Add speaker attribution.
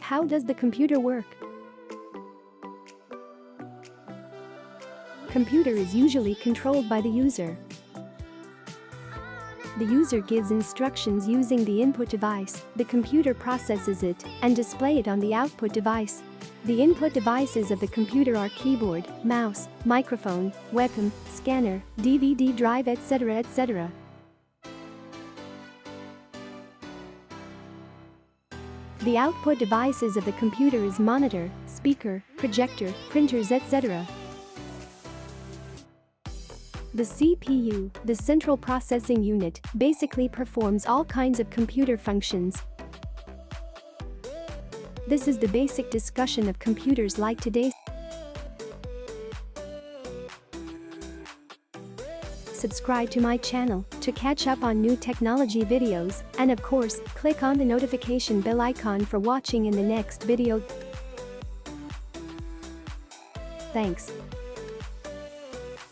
Speaker 1: how does the computer work? Computer is usually controlled by the user. The user gives instructions using the input device, the computer processes it, and display it on the output device. The input devices of the computer are keyboard, mouse, microphone, webcam, scanner, DVD drive, etc. The output devices of the computer is monitor, speaker, projector, printers, etc. The CPU, the central processing unit, basically performs all kinds of computer functions. This is the basic discussion of computers like today. Subscribe to my channel to catch up on new technology videos, and of course, click on the notification bell icon for watching in the next video. Thanks.